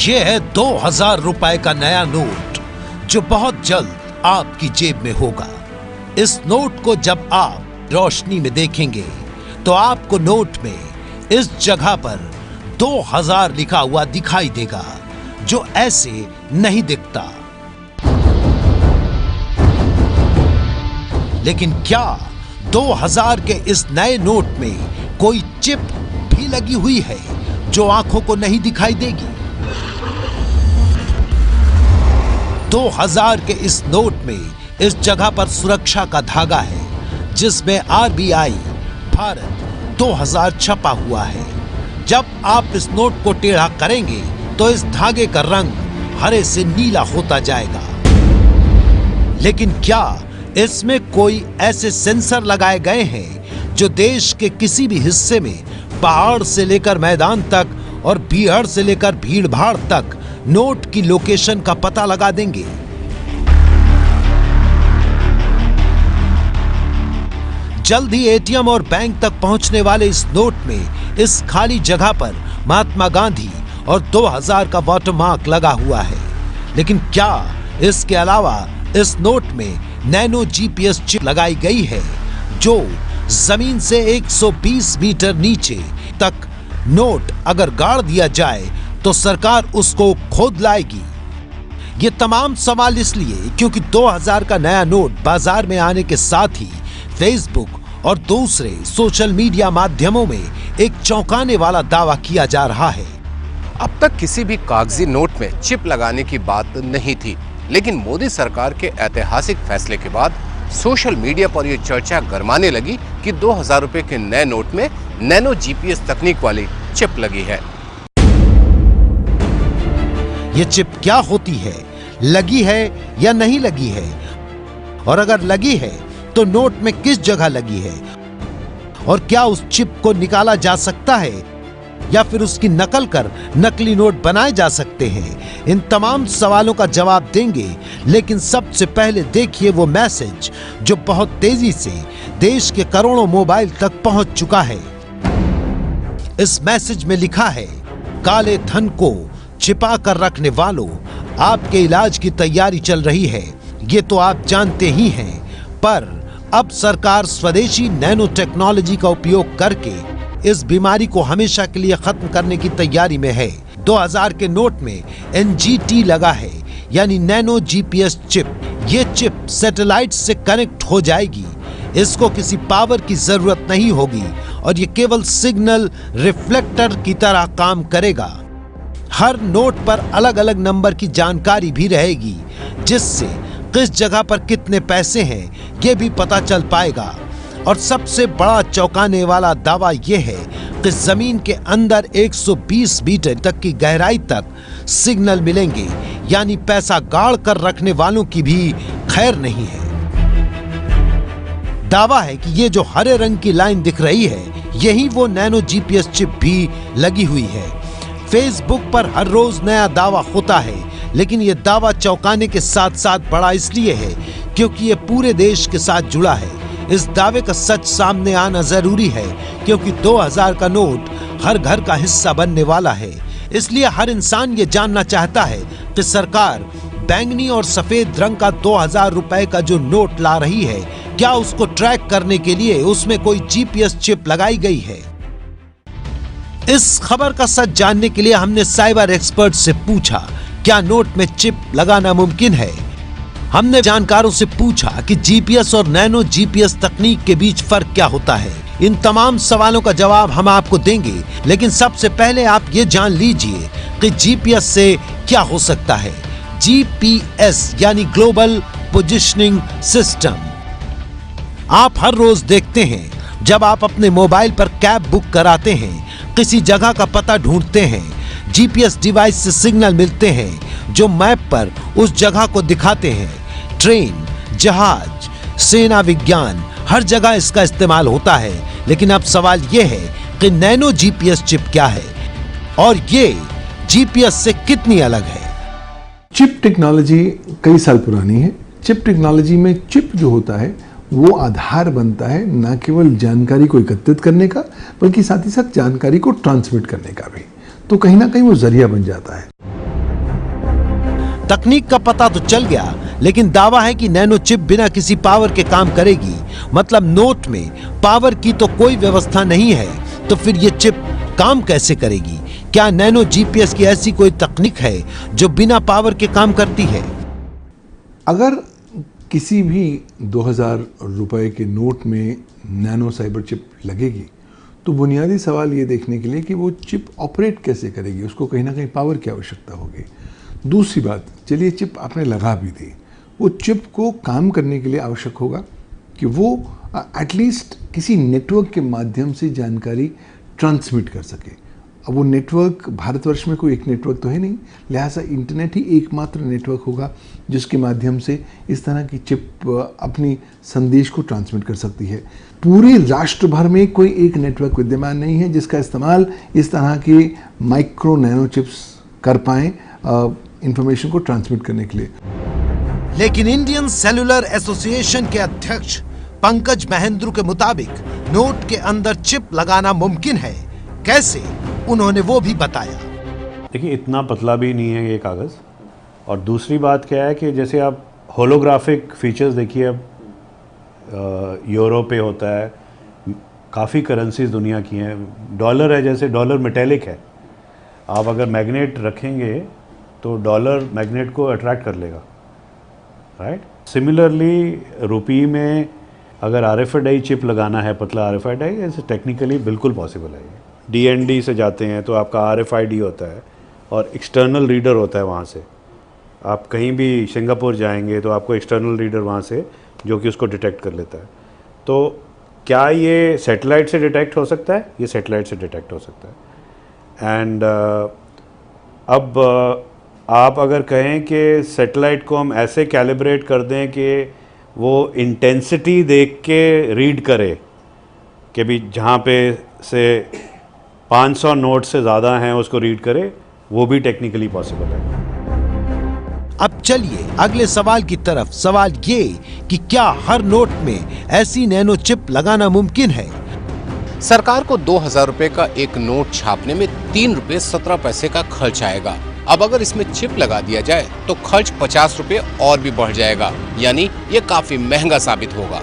ये है 2000 रुपए का नया नोट जो बहुत जल्द आपकी जेब में होगा। इस नोट को जब आप रोशनी में देखेंगे तो आपको नोट में इस जगह पर 2000 लिखा हुआ दिखाई देगा, जो ऐसे नहीं दिखता। लेकिन क्या 2000 के इस नए नोट में कोई चिप भी लगी हुई है जो आंखों को नहीं दिखाई देगी? 2000 के इस नोट में इस जगह पर सुरक्षा का धागा है जिसमें RBI भारत 2000 छपा हुआ है। जब आप इस नोट को टेढ़ा करेंगे तो इस धागे का रंग हरे से नीला होता जाएगा। लेकिन क्या इसमें कोई ऐसे सेंसर लगाए गए हैं जो देश के किसी भी हिस्से में पहाड़ से लेकर मैदान तक और भीड़ से लेकर भीड़ भाड़ तक नोट की लोकेशन का पता लगा देंगे? जल्द ही ATM और बैंक तक पहुंचने वाले इस नोट में इस खाली जगह पर महात्मा गांधी और 2000 का वाटरमार्क लगा हुआ है। लेकिन क्या इसके अलावा इस नोट में नैनो GPS चिप लगाई गई है जो जमीन से 120 मीटर नीचे तक नोट अगर गाड़ दिया जाए तो सरकार उसको खोद लाएगी? ये तमाम सवाल इसलिए क्योंकि 2000 का नया नोट बाजार में आने के साथ ही फेसबुक और दूसरे सोशल मीडिया माध्यमों में एक चौंकाने वाला दावा किया जा रहा है। अब तक किसी भी कागजी नोट में चिप लगाने की बात नहीं थी, लेकिन मोदी सरकार के ऐतिहासिक फैसले के बाद सोशल मीडिया पर यह चर्चा गरमाने लगी कि 2000 रुपए के नए नोट में नैनो GPS तकनीक वाली चिप लगी है। ये चिप क्या होती है, लगी है या नहीं लगी है, और अगर लगी है तो नोट में किस जगह लगी है, और क्या उस चिप को निकाला जा सकता है या फिर उसकी नकल कर नकली नोट बनाए जा सकते हैं? इन तमाम सवालों का जवाब देंगे, लेकिन सबसे पहले देखिए वो मैसेज जो बहुत तेजी से देश के करोड़ों मोबाइल तक पहुंच चुका है। इस मैसेज में लिखा है, काले धन को छिपा कर रखने वालों, आपके इलाज की तैयारी चल रही है, ये तो आप जानते ही हैं, पर अब सरकार स्वदेशी नैनो टेक्नोलॉजी का उपयोग करके इस बीमारी को हमेशा के लिए खत्म करने की तैयारी में है। 2000 के नोट में NGT लगा है, यानी नैनो GPS चिप। ये चिप सैटेलाइट से कनेक्ट हो जाएगी। इसको किसी पावर की जरूरत नहीं होगी और ये केवल सिग्नल रिफ्लेक्टर की तरह काम करेगा। हर नोट पर अलग अलग नंबर की जानकारी भी रहेगी, जिससे किस जगह पर कितने पैसे हैं ये भी पता चल पाएगा। और सबसे बड़ा चौंकाने वाला दावा यह है कि जमीन के अंदर 120 मीटर तक की गहराई तक सिग्नल मिलेंगे, यानी पैसा गाड़ कर रखने वालों की भी खैर नहीं है। दावा है कि ये जो हरे रंग की लाइन दिख रही है, यही वो नैनो GPS चिप भी लगी हुई है। फेसबुक पर हर रोज नया दावा होता है, लेकिन ये दावा चौंकाने के साथ साथ बड़ा इसलिए है क्योंकि ये पूरे देश के साथ जुड़ा है। इस दावे का सच सामने आना जरूरी है क्योंकि 2000 का नोट हर घर का हिस्सा बनने वाला है। इसलिए हर इंसान ये जानना चाहता है कि सरकार बैंगनी और सफेद रंग का 2000 रुपए का जो नोट ला रही है, क्या उसको ट्रैक करने के लिए उसमें कोई GPS चिप लगाई गई है? इस खबर का सच जानने के लिए हमने साइबर एक्सपर्ट से पूछा, क्या नोट में चिप लगाना मुमकिन है? हमने जानकारों से पूछा कि GPS और नैनो GPS तकनीक के बीच फर्क क्या होता है। इन तमाम सवालों का जवाब हम आपको देंगे, लेकिन सबसे पहले आप ये जान लीजिए कि GPS से क्या हो सकता है। GPS यानी ग्लोबल पोजिशनिंग सिस्टम। आप हर रोज देखते हैं, जब आप अपने मोबाइल पर कैब बुक कराते हैं, किसी जगह का पता ढूंढते हैं, GPS डिवाइस से सिग्नल मिलते हैं जो मैप पर उस जगह को दिखाते हैं। ट्रेन, जहाज, सेना विज्ञान, हर जगह इसका इस्तेमाल होता है। लेकिन अब सवाल यह है कि नैनो GPS चिप क्या है और ये GPS से कितनी अलग है? चिप टेक्नोलॉजी कई साल पुरानी है। चिप टेक्नोलॉजी में चिप जो होता है वो आधार बनता है न केवल जानकारी को एकत्रित करने का, बल्कि साथ ही साथ जानकारी को ट्रांसमिट करने का भी। तो कहीं ना कहीं वो जरिया बन जाता है। तकनीक का पता तो चल गया, लेकिन दावा है कि नैनो चिप बिना किसी पावर के काम करेगी। मतलब नोट में पावर की तो कोई व्यवस्था नहीं है, तो फिर ये चिप काम कैसे करेगी? क्या नैनो जीपीएस की ऐसी कोई तकनीक है जो बिना पावर के काम करती है? अगर किसी भी 2000 रुपए के नोट में नैनो साइबर चिप लगेगी तो बुनियादी सवाल ये देखने के लिए कि वो चिप ऑपरेट कैसे करेगी, उसको कहीं ना कहीं पावर की आवश्यकता होगी। दूसरी बात, चलिए चिप आपने लगा भी दी, वो चिप को काम करने के लिए आवश्यक होगा कि वो एटलीस्ट किसी नेटवर्क के माध्यम से जानकारी ट्रांसमिट कर सके। अब वो नेटवर्क भारतवर्ष में कोई एक नेटवर्क तो है नहीं, लिहाजा इंटरनेट ही एकमात्र नेटवर्क होगा जिसके माध्यम से इस तरह की चिप अपनी संदेश को ट्रांसमिट कर सकती है। पूरे राष्ट्र भर में कोई एक नेटवर्क विद्यमान नहीं है जिसका इस्तेमाल इस तरह के माइक्रो नैनो चिप्स कर पाएँ इंफॉर्मेशन को ट्रांसमिट करने के लिए। लेकिन इंडियन सेलुलर एसोसिएशन के अध्यक्ष पंकज महेंद्रू के मुताबिक नोट के अंदर चिप लगाना मुमकिन है। कैसे, उन्होंने वो भी बताया। देखिए, इतना पतला भी नहीं है ये कागज़। और दूसरी बात क्या है कि जैसे आप होलोग्राफिक फीचर्स देखिए, अब यूरो पे होता है, काफ़ी करेंसीज दुनिया की हैं। डॉलर है, जैसे डॉलर मेटेलिक है, आप अगर मैग्नेट रखेंगे तो डॉलर मैग्नेट को अट्रैक्ट कर लेगा, राइट। सिमिलरली रुपी में अगर RFID चिप लगाना है, पतला RFID, ऐसे टेक्निकली बिल्कुल पॉसिबल है। DND से जाते हैं तो आपका RFID होता है और एक्सटर्नल रीडर होता है। वहाँ से आप कहीं भी सिंगापुर जाएंगे तो आपको एक्सटर्नल रीडर वहाँ से जो कि उसको डिटेक्ट कर लेता है। तो क्या ये सैटेलाइट से डिटेक्ट हो सकता है? ये सैटेलाइट से डिटेक्ट हो सकता है। एंड अब आप अगर कहें कि सैटेलाइट को हम ऐसे कैलिब्रेट कर दें कि वो इंटेंसिटी देख के रीड करे कि भी जहाँ पे से 500 नोट से ज़्यादा हैं उसको रीड करे, वो भी टेक्निकली पॉसिबल है। अब चलिए अगले सवाल की तरफ। सवाल ये कि क्या हर नोट में ऐसी नैनो चिप लगाना मुमकिन है? सरकार को 2000 रुपए का एक नोट छापने में 3 रुपए 17 पैसे का खर्च आएगा। अब अगर इसमें चिप लगा दिया जाए तो खर्च 50 रुपए और भी बढ़ जाएगा, यानी ये काफी महंगा साबित होगा।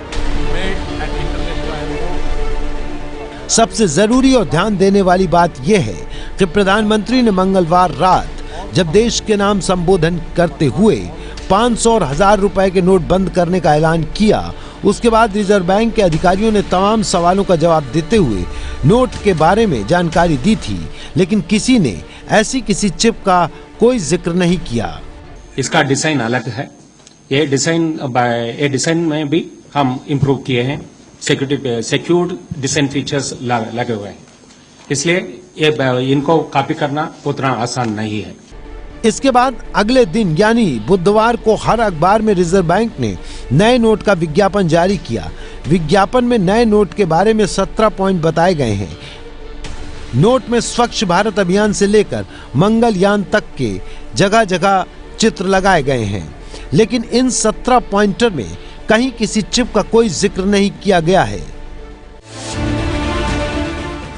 सबसे जरूरी और ध्यान देने वाली बात यह है कि प्रधानमंत्री ने मंगलवार रात जब देश के नाम संबोधन करते हुए 500 और 1000 रुपए के नोट बंद करने का ऐलान किया, उसके बाद रिजर्व बैंक के अधिकारियों ने तमाम सवालों का जवाब देते हुए नोट के बारे में जानकारी दी थी, लेकिन किसी ने ऐसी किसी चिप का कोई जिक्र नहीं किया। इसका डिजाइन अलग है। ये डिजाइन में भी हम इम्प्रूव किए हैं। सिक्योर्ड डिजाइन फीचर्स लगे हुए हैं, इसलिए ये इनको कॉपी करना उतना आसान नहीं है। इसके बाद अगले दिन यानी बुधवार को हर अखबार में रिजर्व बैंक ने नए नोट का विज्ञापन जारी किया। विज्ञापन में नए नोट के बारे में 17 पॉइंट बताए गए हैं। नोट में स्वच्छ भारत अभियान से लेकर मंगलयान तक के जगह जगह चित्र लगाए गए हैं, लेकिन इन 17 पॉइंटर में कहीं किसी चिप का कोई जिक्र नहीं किया गया है।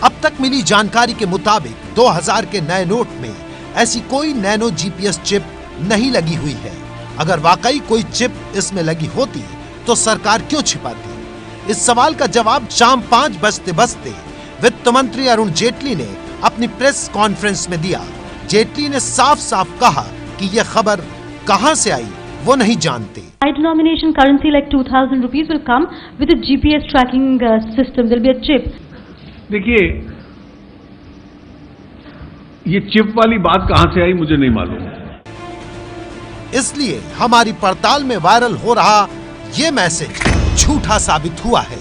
अब तक मिली जानकारी के मुताबिक 2000 के नए नोट में ऐसी कोई नैनो जीपीएस चिप नहीं लगी हुई है। अगर वाकई कोई चिप इसमें लगी होती तो सरकार क्यों छिपाती? इस सवाल का जवाब शाम 5 बजते वित्त मंत्री अरुण जेटली ने अपनी प्रेस कॉन्फ्रेंस में दिया। जेटली ने साफ साफ कहा कि यह खबर कहां से आई वो नहीं जानते। High denomination currency like 2000 rupees will come with a GPS tracking system. There will be a chip. देखिए, ये चिप वाली बात कहां से आई मुझे नहीं मालूम। इसलिए हमारी पड़ताल में वायरल हो रहा ये मैसेज झूठा साबित हुआ है।